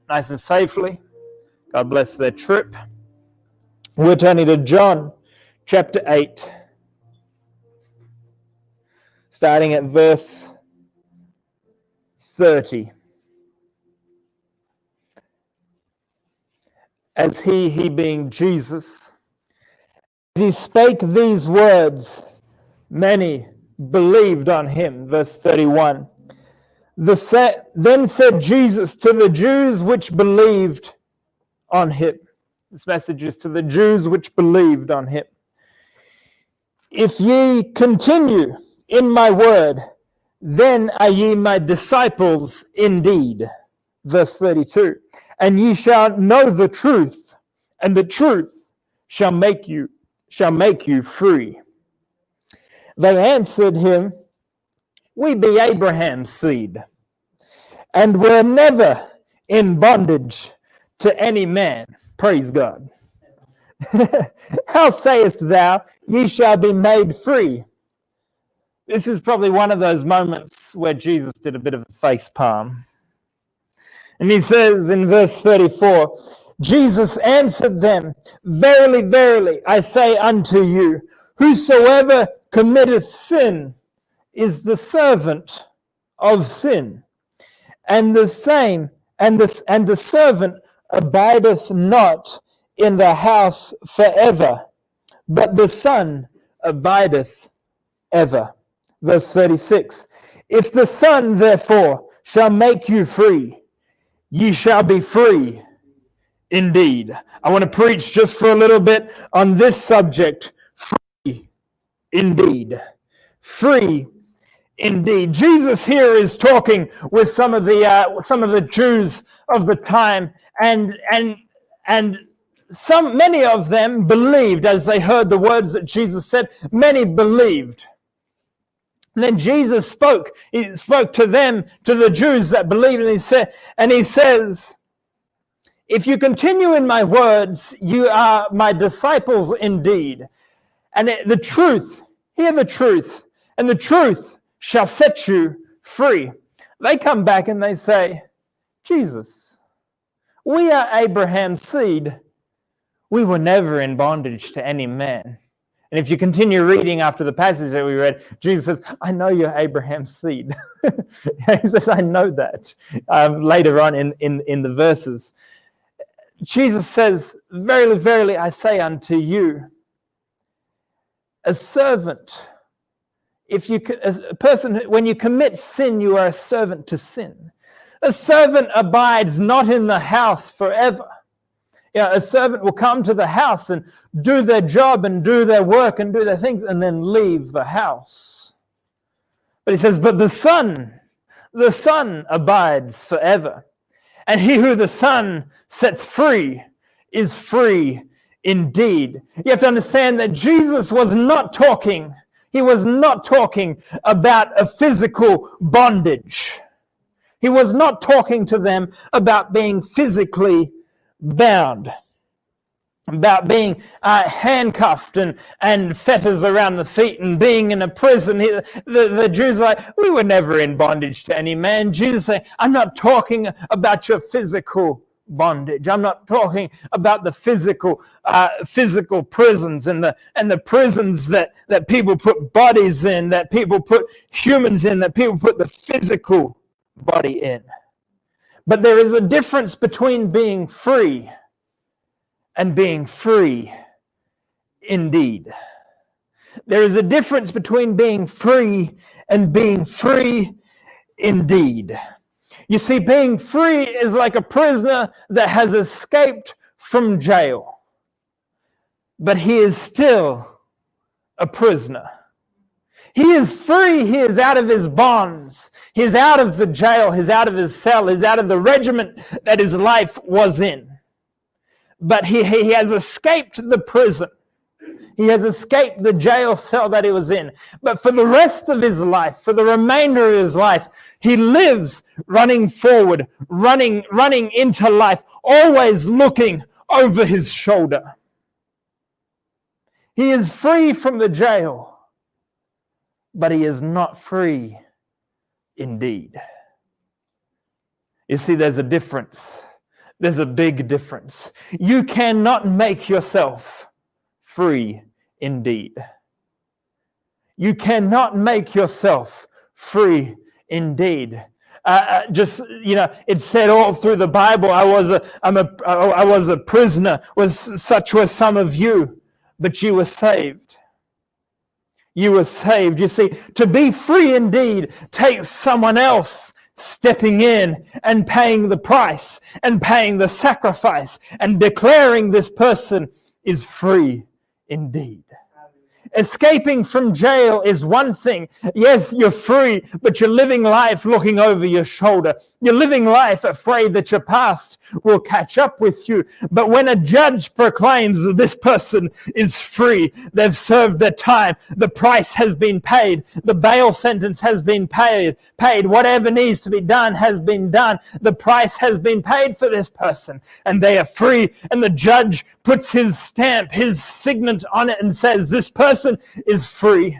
nice and safely. God bless their trip. We're turning to John chapter 8, starting at verse 30. As he being Jesus, as he spake these words, many believed on him. Verse 31. Then said Jesus to the Jews which believed on him. This message is to the Jews which believed on him. If ye continue in my word, then are ye my disciples indeed. Verse 32. And ye shall know the truth, and the truth shall make you free. They answered him, We be Abraham's seed, and were never in bondage to any man. Praise God. How sayest thou, ye shall be made free? This is probably one of those moments where Jesus did a bit of a face palm. And he says in verse 34, Jesus answered them, Verily, verily, I say unto you, whosoever committeth sin is the servant of sin. And the servant abideth not in the house forever, but the Son abideth ever. Verse 36. If the Son therefore shall make you free, ye shall be free indeed. I want to preach just for a little bit on this subject. Free indeed. Free indeed. Jesus here is talking with some of the Jews of the time, and many of them believed as they heard the words that Jesus said. Many believed. And then Jesus spoke. He spoke to them, to the Jews that believed, and he says, if you continue in my words, you are my disciples indeed. And the truth, hear the truth, and the truth shall set you free. They come back and they say, Jesus, we are Abraham's seed. We were never in bondage to any man. And if you continue reading after the passage that we read, Jesus says, I know you're Abraham's seed. He says, I know that. Later on in the verses. Jesus says, Verily, verily, I say unto you, a servant, when you commit sin, you are a servant to sin. A servant abides not in the house forever. A servant will come to the house and do their job and do their work and do their things and then leave the house. But he says, but the Son abides forever. And he who the Son sets free is free indeed. You have to understand that Jesus was not talking about a physical bondage. He was not talking to them about being physically bound, about being handcuffed and fetters around the feet and being in a prison. The Jews are like, we were never in bondage to any man. Jesus saying, I'm not talking about your physical bondage. I'm not talking about the physical prisons and the prisons that people put bodies in, that people put humans in, that people put the physical body in. But there is a difference between being free and being free indeed. There is a difference between being free and being free indeed. You see, being free is like a prisoner that has escaped from jail, but he is still a prisoner. He is free. He is out of his bonds. He is out of the jail. He's out of his cell. He's out of the regiment that his life was in. But he has escaped the prison. He has escaped the jail cell that he was in. But for the rest of his life, for the remainder of his life, he lives running forward, running into life, always looking over his shoulder. He is free from the jail, but he is not free indeed. You see, there's a difference. There's a big difference. You cannot make yourself free indeed. You cannot make yourself free indeed. It's said all through the Bible, I was a prisoner, such were some of you, but you were saved. You were saved. You see, to be free indeed takes someone else stepping in and paying the price and paying the sacrifice and declaring this person is free indeed. Escaping from jail is one thing. Yes, you're free, but you're living life looking over your shoulder. You're living life afraid that your past will catch up with you. But when a judge proclaims that this person is free, they've served their time, the price has been paid, the bail sentence has been paid, whatever needs to be done has been done, the price has been paid for this person, and they are free, and the judge puts his stamp, his signet on it and says, this person is free.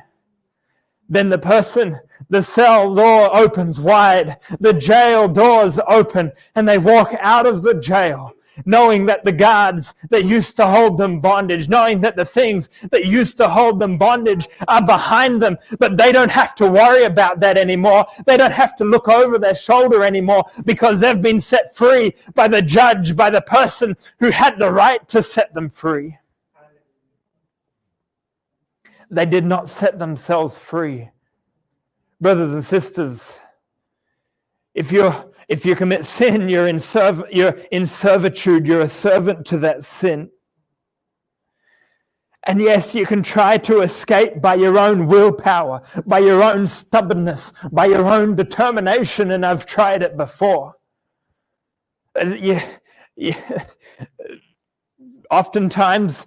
Then the cell door opens wide, the jail doors open, and they walk out of the jail, knowing that the guards that used to hold them bondage, knowing that the things that used to hold them bondage are behind them, but they don't have to worry about that anymore. They don't have to look over their shoulder anymore because they've been set free by the judge, by the person who had the right to set them free. They did not set themselves free. Brothers and sisters, if you commit sin, you're in servitude, you're a servant to that sin. And yes, you can try to escape by your own willpower, by your own stubbornness, by your own determination, and I've tried it before. Oftentimes,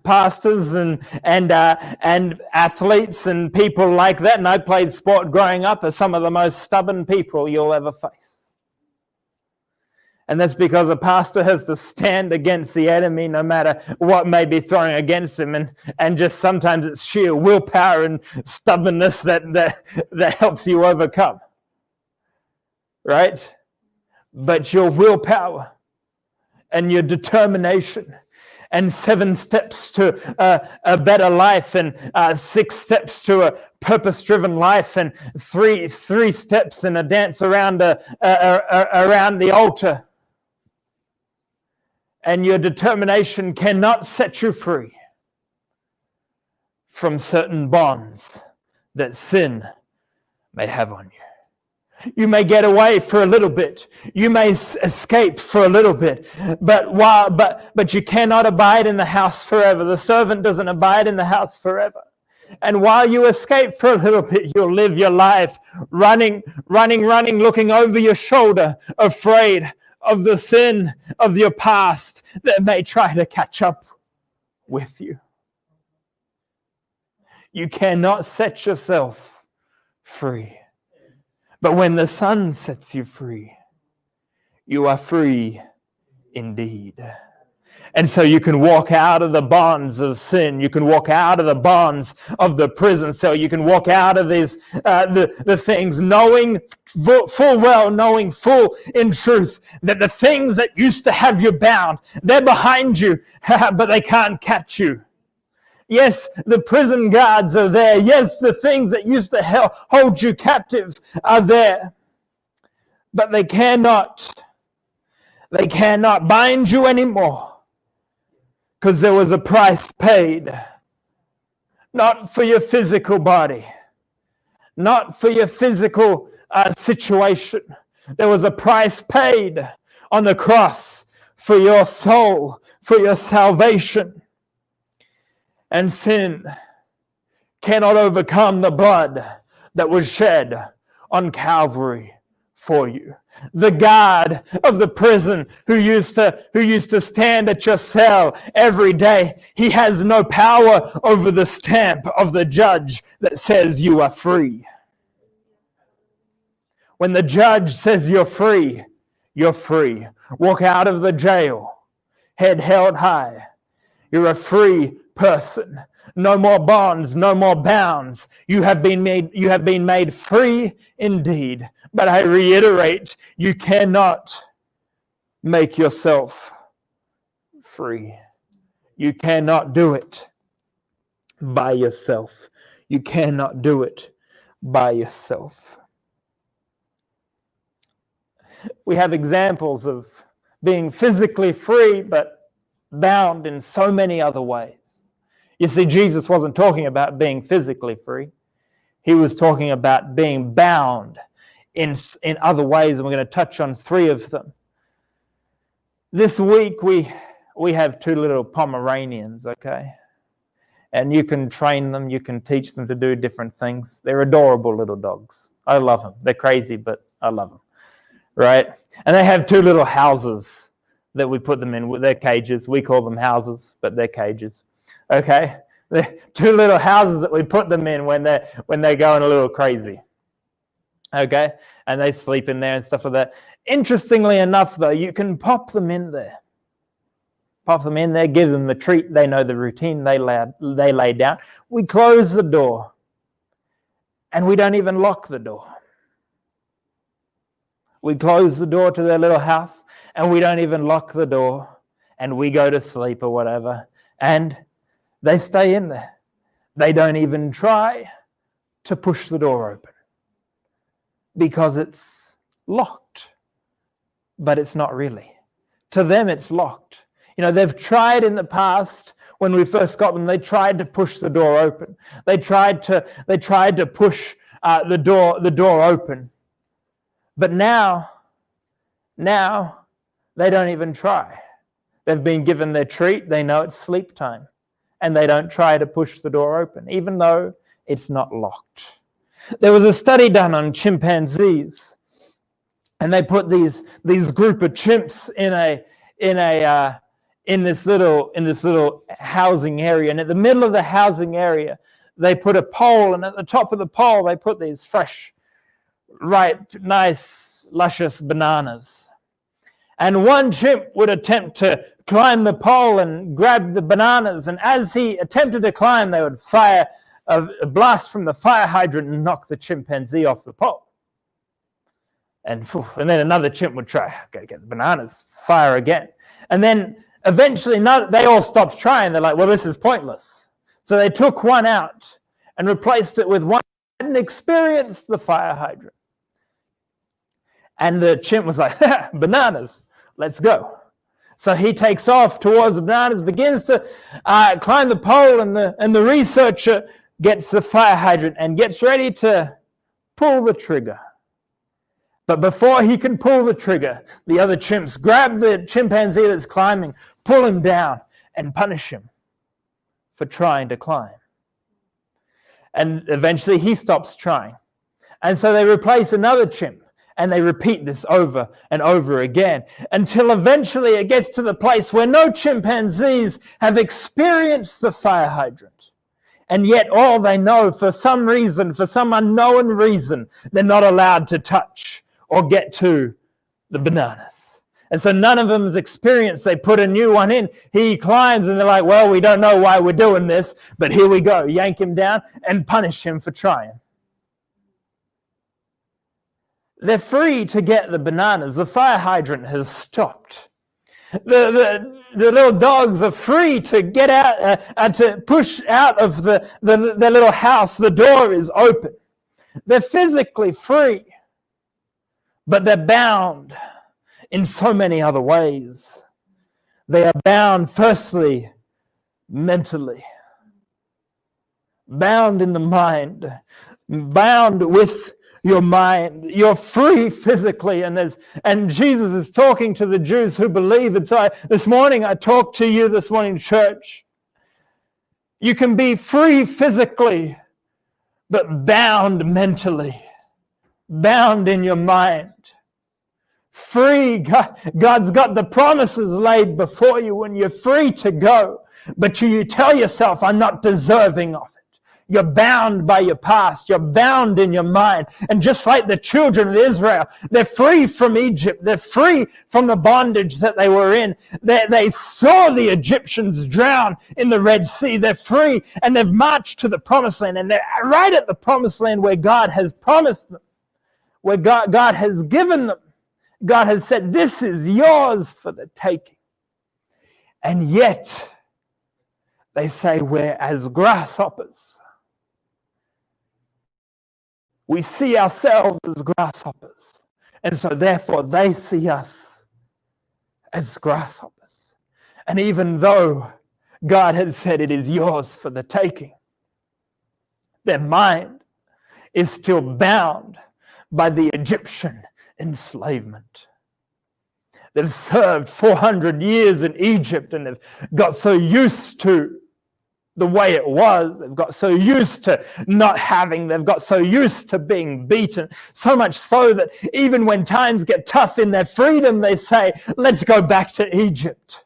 pastors and athletes and people like that, and I played sport growing up, are some of the most stubborn people you'll ever face. And that's because a pastor has to stand against the enemy no matter what may be thrown against him, and just sometimes it's sheer willpower and stubbornness that helps you overcome. Right? But your willpower and your determination, and 7 steps to a better life, and 6 steps to a purpose-driven life, and three steps in a dance around the altar. And your determination cannot set you free from certain bonds that sin may have on you. You may get away for a little bit. You may escape for a little bit. But you cannot abide in the house forever. The servant doesn't abide in the house forever. And while you escape for a little bit, you'll live your life running, looking over your shoulder, afraid of the sin of your past that may try to catch up with you. You cannot set yourself free. But when the Son sets you free, you are free indeed. And so you can walk out of the bonds of sin. You can walk out of the bonds of the prison cell. You can walk out of these the things, knowing full in truth that the things that used to have you bound, they're behind you, but they can't catch you. Yes, the prison guards are there. Yes, the things that used to hold you captive are there. But they cannot bind you anymore, because there was a price paid. Not for your physical body, not for your physical situation. There was a price paid on the cross for your soul, for your salvation. And sin cannot overcome the blood that was shed on Calvary for you. The guard of the prison who used to stand at your cell every day, he has no power over the stamp of the judge that says you are free. When the judge says you're free, you're free. Walk out of the jail, head held high. You're a free person. no more bonds, no more bounds. You have been made free indeed. But I reiterate, you cannot make yourself free. You cannot do it by yourself. You cannot do it by yourself. We have examples of being physically free, but bound in so many other ways. You see, Jesus wasn't talking about being physically free. He was talking about being bound in other ways, and we're going to touch on 3 of them. This week, we have 2 little Pomeranians, okay? And you can train them, you can teach them to do different things. They're adorable little dogs. I love them. They're crazy, but I love them, right? And they have 2 little houses that we put them in. They're cages. We call them houses, but they're cages, okay? They're 2 little houses that we put them in when they're going a little crazy, okay? And they sleep in there and stuff like that. Interestingly enough, though, you can pop them in there. Pop them in there, give them the treat. They know the routine they lay down. We close the door, and we don't even lock the door. We close the door to their little house, and we don't even lock the door, and we go to sleep or whatever, and they stay in there. They don't even try to push the door open because it's locked, but it's not really. To them, it's locked. You know, they've tried in the past, when we first got them, they tried to push the door open. They tried to push the door open. But now they don't even try. They've been given their treat. They know it's sleep time. And they don't try to push the door open, even though it's not locked. There was a study done on chimpanzees, and they put these group of chimps in this little housing area, and at the middle of the housing area, they put a pole, and at the top of the pole, they put these fresh, ripe, nice, luscious bananas. And one chimp would attempt to climb the pole and grab the bananas, and as he attempted to climb, they would fire a blast from the fire hydrant and knock the chimpanzee off the pole. And then another chimp would try, gotta get the bananas, fire again. And then eventually, they all stopped trying. They're like, well, this is pointless. So they took one out and replaced it with one that hadn't experienced the fire hydrant. And the chimp was like, bananas, let's go. So he takes off towards the bananas, begins to climb the pole, and the researcher gets the fire hydrant and gets ready to pull the trigger. But before he can pull the trigger, the other chimps grab the chimpanzee that's climbing, pull him down, and punish him for trying to climb. And eventually he stops trying. And so they replace another chimp, and they repeat this over and over again until eventually it gets to the place where no chimpanzees have experienced the fire hydrant. And yet all they know, for some reason, for some unknown reason, they're not allowed to touch or get to the bananas. And so none of them has experienced. They put a new one in. He climbs, and they're like, well, we don't know why we're doing this, but here we go. Yank him down and punish him for trying. They're free to get the bananas. The fire hydrant has stopped. The little dogs are free to get out, to push out of the little house. The door is open. They're physically free, but they're bound in so many other ways. They are bound, firstly, mentally. Bound in the mind. Bound with your mind. You're free physically, and Jesus is talking to the Jews who believe. And so this morning I talked to you this morning, church. You can be free physically, but bound mentally, bound in your mind. Free, God's got the promises laid before you when you're free to go, but you tell yourself, I'm not deserving of it. You're bound by your past. You're bound in your mind. And just like the children of Israel, they're free from Egypt. They're free from the bondage that they were in. They saw the Egyptians drown in the Red Sea. They're free, and they've marched to the promised land. And they're right at the promised land where God has promised them, where God has given them. God has said, this is yours for the taking. And yet, they say we're as grasshoppers. We see ourselves as grasshoppers. And so therefore they see us as grasshoppers. And even though God had said it is yours for the taking, their mind is still bound by the Egyptian enslavement. They've served 400 years in Egypt, and they've got so used to the way it was. They've got so used to not having. They've got so used to being beaten. So much so that even when times get tough in their freedom, they say, let's go back to Egypt.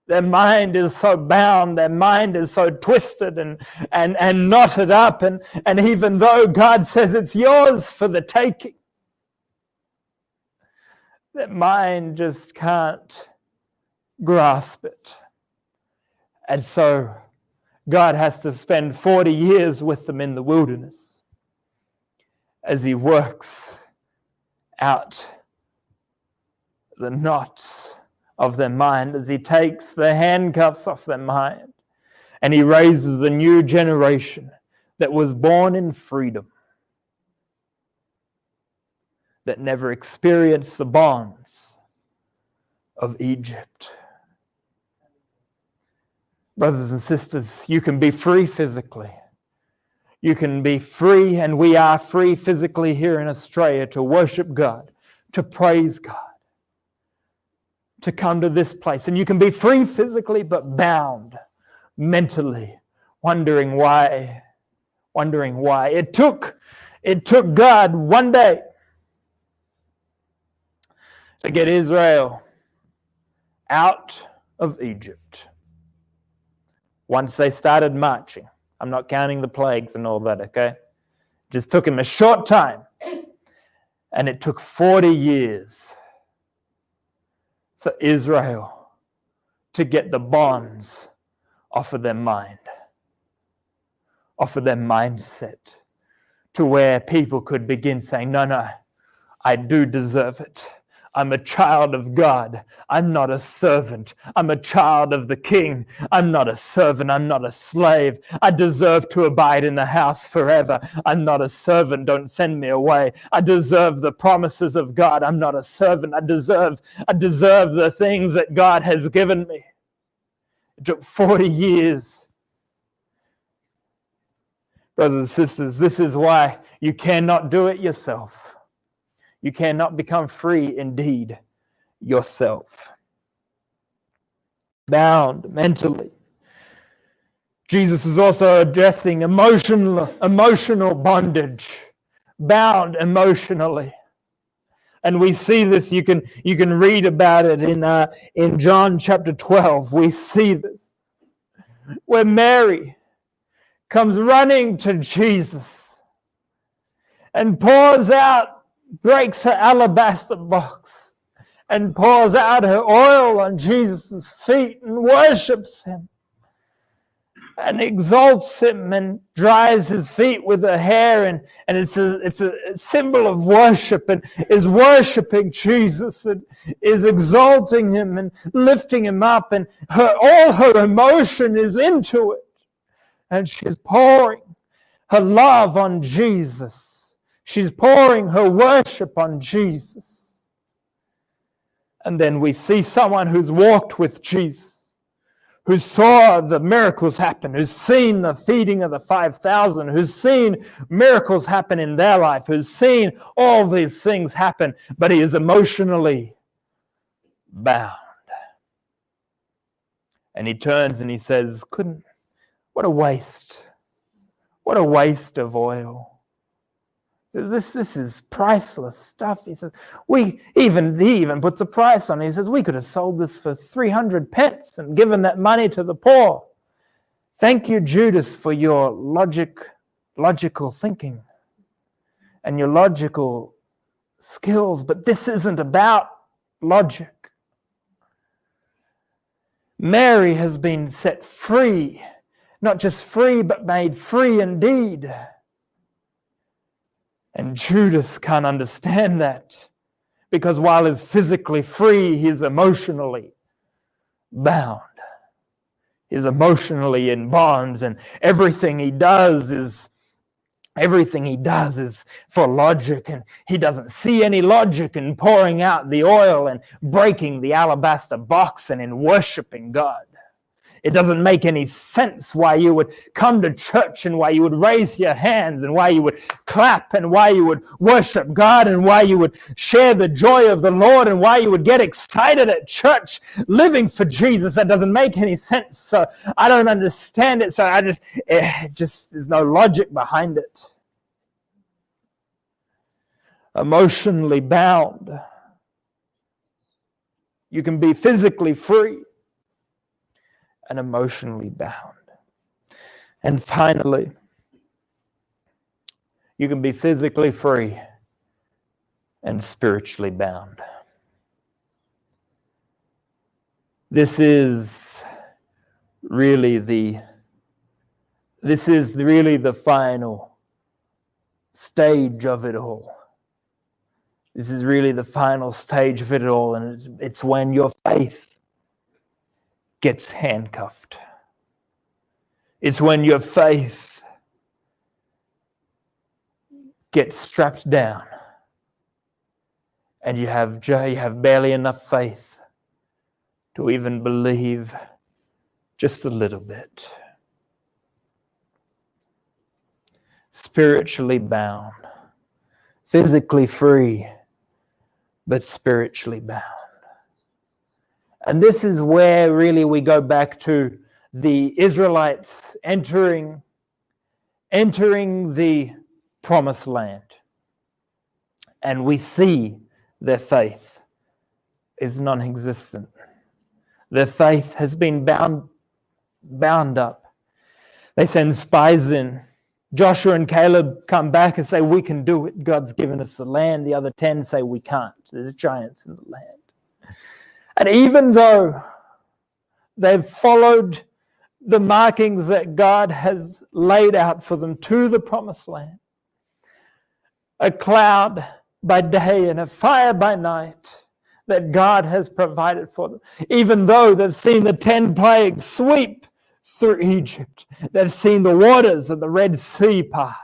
Their mind is so bound. Their mind is so twisted and knotted up. And even though God says it's yours for the taking, their mind just can't grasp it. And so God has to spend 40 years with them in the wilderness as he works out the knots of their mind, as he takes the handcuffs off their mind, and he raises a new generation that was born in freedom, that never experienced the bonds of Egypt. Brothers and sisters, you can be free physically. You can be free, and we are free physically here in Australia to worship God, to praise God, to come to this place. And you can be free physically, but bound mentally, wondering why. It took God one day to get Israel out of Egypt. Once they started marching. I'm not counting the plagues and all that, okay? It just took him a short time. And it took 40 years for Israel to get the bonds off of their mind, off of their mindset, to where people could begin saying, no, I do deserve it. I'm a child of God. I'm not a servant. I'm a child of the King. I'm not a servant. I'm not a slave. I deserve to abide in the house forever. I'm not a servant. Don't send me away. I deserve the promises of God. I'm not a servant. I deserve the things that God has given me. It took 40 years. Brothers and sisters, this is why you cannot do it yourself. You cannot become free indeed yourself. Bound mentally. Jesus was also addressing emotional bondage. Bound emotionally. And we see this, you can read about it in John chapter 12. We see this. Where Mary comes running to Jesus and breaks her alabaster box and pours out her oil on Jesus' feet and worships him and exalts him and dries his feet with her hair, and it's a symbol of worship, and is worshiping Jesus and is exalting him and lifting him up, and all her emotion is into it, and she's pouring her love on Jesus. She's pouring her worship on Jesus. And then we see someone who's walked with Jesus, who saw the miracles happen, who's seen the feeding of the 5,000, who's seen miracles happen in their life, who's seen all these things happen, but he is emotionally bound. And he turns and he says, what a waste. What a waste of oil. This is priceless stuff. He says, he even puts a price on it. He says, we could have sold this for 300 pence and given that money to the poor. Thank you, Judas, for your logical thinking and your logical skills, but this isn't about logic. Mary has been set free, not just free, but made free indeed. And Judas can't understand that, because while he's physically free, he's emotionally bound. He's emotionally in bonds, and everything he does is for logic, and he doesn't see any logic in pouring out the oil and breaking the alabaster box and in worshiping God. It doesn't make any sense why you would come to church and why you would raise your hands and why you would clap and why you would worship God and why you would share the joy of the Lord and why you would get excited at church living for Jesus. That doesn't make any sense. So I don't understand it. So there's no logic behind it. Emotionally bound. You can be physically free and emotionally bound. And finally, you can be physically free and spiritually bound. This is really the final stage of it all. This is really the final stage of it all, and it's when your faith gets handcuffed. It's when your faith gets strapped down and you have barely enough faith to even believe just a little bit. Spiritually bound, physically free, but spiritually bound. And this is where really we go back to the Israelites entering the promised land. And we see their faith is non-existent. Their faith has been bound up. They send spies in. Joshua and Caleb come back and say, we can do it. God's given us the land. The other 10 say we can't. There's giants in the land. And even though they've followed the markings that God has laid out for them to the promised land, a cloud by day and a fire by night that God has provided for them, even though they've seen the 10 plagues sweep through Egypt, they've seen the waters of the Red Sea part,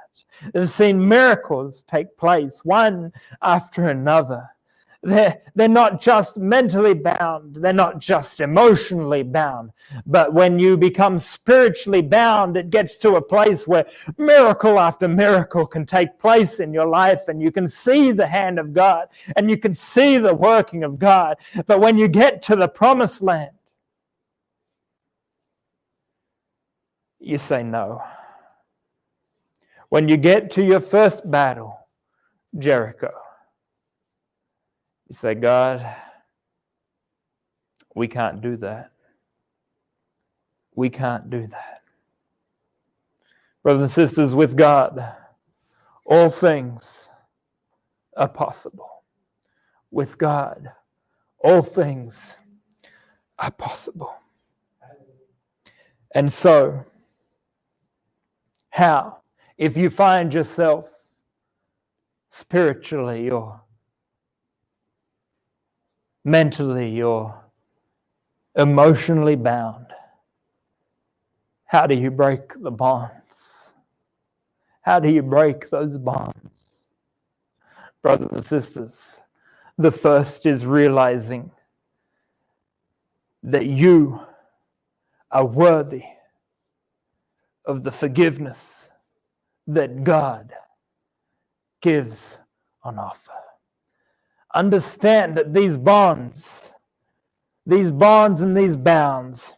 they've seen miracles take place one after another. They're not just mentally bound. They're not just emotionally bound. But when you become spiritually bound, it gets to a place where miracle after miracle can take place in your life, and you can see the hand of God and you can see the working of God. But when you get to the promised land, you say no. When you get to your first battle, Jericho, you say, God, we can't do that. We can't do that. Brothers and sisters, with God, all things are possible. With God, all things are possible. And so, how? If you find yourself spiritually or mentally or emotionally bound, how do you break the bonds? How do you break those bonds? Brothers and sisters, the first is realizing that you are worthy of the forgiveness that God gives on offer. Understand that these bonds and these bounds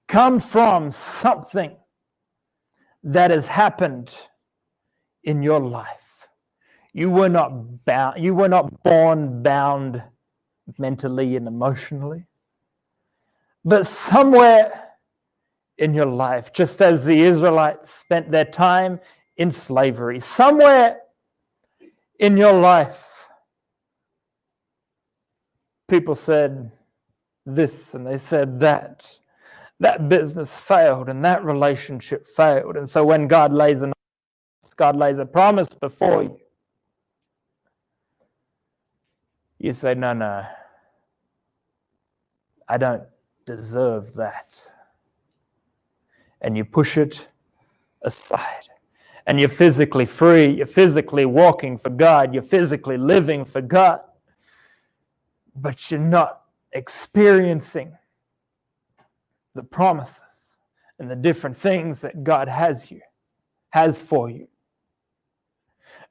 come from something that has happened in your life. You were not bound. You were not born bound mentally and emotionally. But somewhere in your life, just as the Israelites spent their time in slavery. Somewhere in your life, people said this and they said that. That business failed and that relationship failed. And so when God lays a promise before you, you say, no, I don't deserve that. And you push it aside. And you're physically free. You're physically walking for God. You're physically living for God. But you're not experiencing the promises and the different things that God has for you.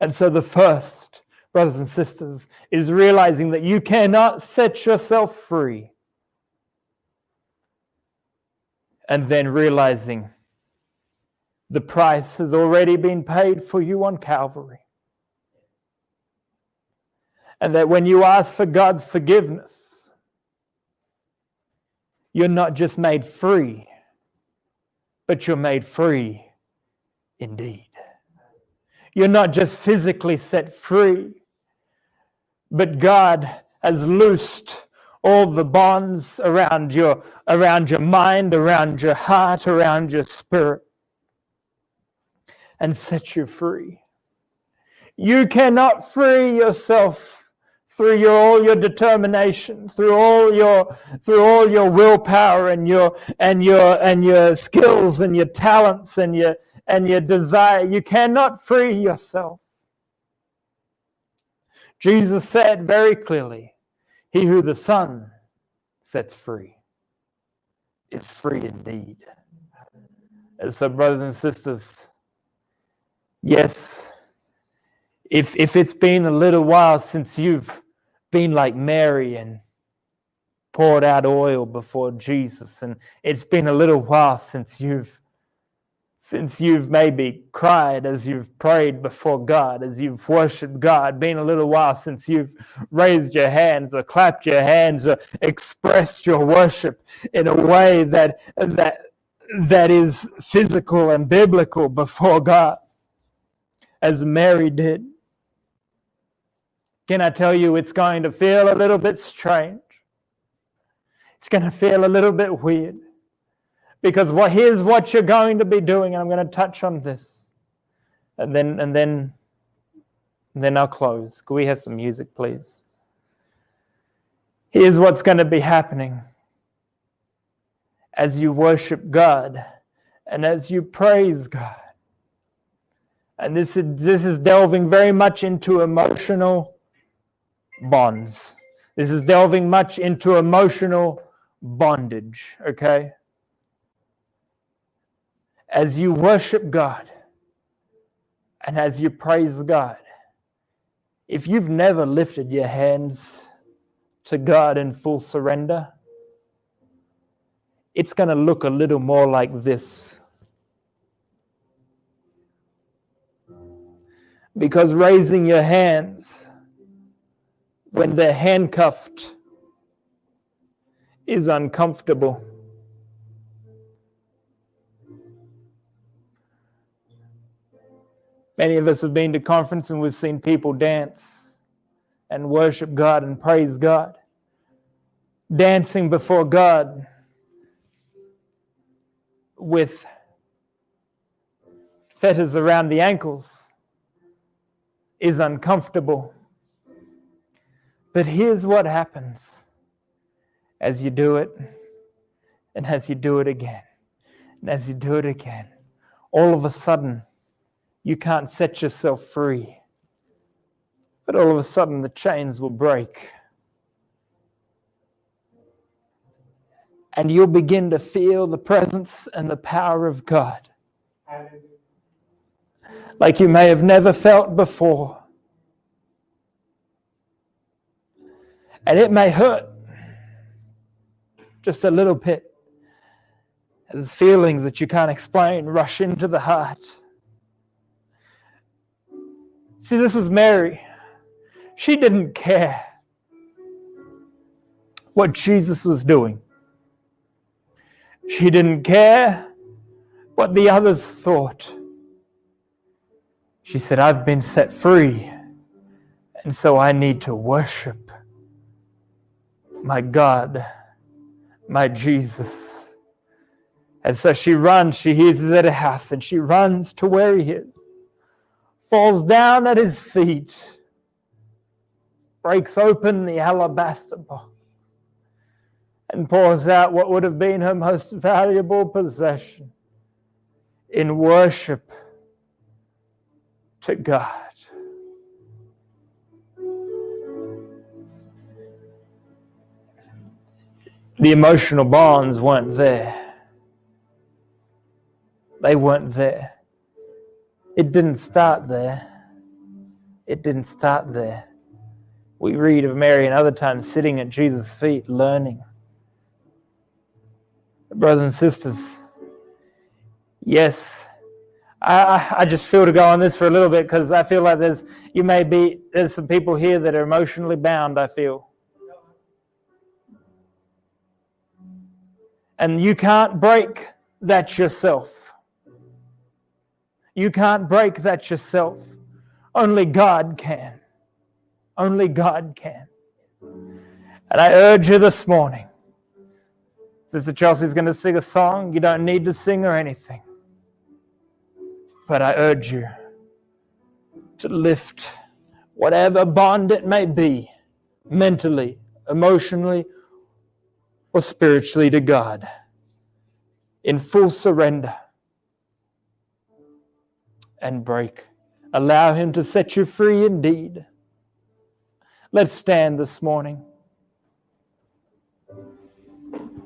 And so the first, brothers and sisters, is realizing that you cannot set yourself free. And then realizing the price has already been paid for you on Calvary. And that when you ask for God's forgiveness, you're not just made free, but you're made free indeed. You're not just physically set free, but God has loosed all the bonds around your mind, around your heart, around your spirit, and set you free. You cannot free yourself through all your determination, through all your willpower and your skills and your talents and your desire. You cannot free yourself. Jesus said very clearly, "He who the Son sets free is free indeed." And so, brothers and sisters, yes, if it's been a little while since you've been like Mary and poured out oil before Jesus, and it's been a little while since you've maybe cried as you've prayed before God, as you've worshiped God, been a little while since you've raised your hands or clapped your hands or expressed your worship in a way that is physical and biblical before God, as Mary did. Can I tell you, it's going to feel a little bit strange. It's going to feel a little bit weird. Because here's what you're going to be doing, and I'm going to touch on this. And then I'll close. Can we have some music, please? Here's what's going to be happening as you worship God and as you praise God. And this is delving very much into emotional bonds. This is delving much into emotional bondage, okay? As you worship God and as you praise God, if you've never lifted your hands to God in full surrender, it's going to look a little more like this. Because raising your hands when they're handcuffed is uncomfortable. Many of us have been to conference and we've seen people dance and worship God and praise God. Dancing before God with fetters around the ankles is uncomfortable. But here's what happens as you do it, and as you do it again, and as you do it again. All of a sudden, you can't set yourself free. But all of a sudden, the chains will break. And you'll begin to feel the presence and the power of God like you may have never felt before. And it may hurt just a little bit. There's feelings that you can't explain rush into the heart. See, this was Mary. She didn't care what Jesus was doing. She didn't care what the others thought. She said, I've been set free, and so I need to worship my God, my Jesus. And so she runs, she hears he's at a house, and she runs to where he is, falls down at his feet, breaks open the alabaster box, and pours out what would have been her most valuable possession in worship to God. The emotional bonds weren't there. They weren't there. It didn't start there. It didn't start there. We read of Mary and other times sitting at Jesus' feet, learning. Brothers and sisters, yes, I just feel to go on this for a little bit because I feel like there's some people here that are emotionally bound, I feel. And you can't break that yourself. You can't break that yourself. Only God can. Only God can. And I urge you this morning, Sister Chelsea's going to sing a song. You don't need to sing or anything. But I urge you to lift whatever bond it may be, mentally, emotionally, or spiritually to God, in full surrender, and break. Allow Him to set you free indeed. Let's stand this morning.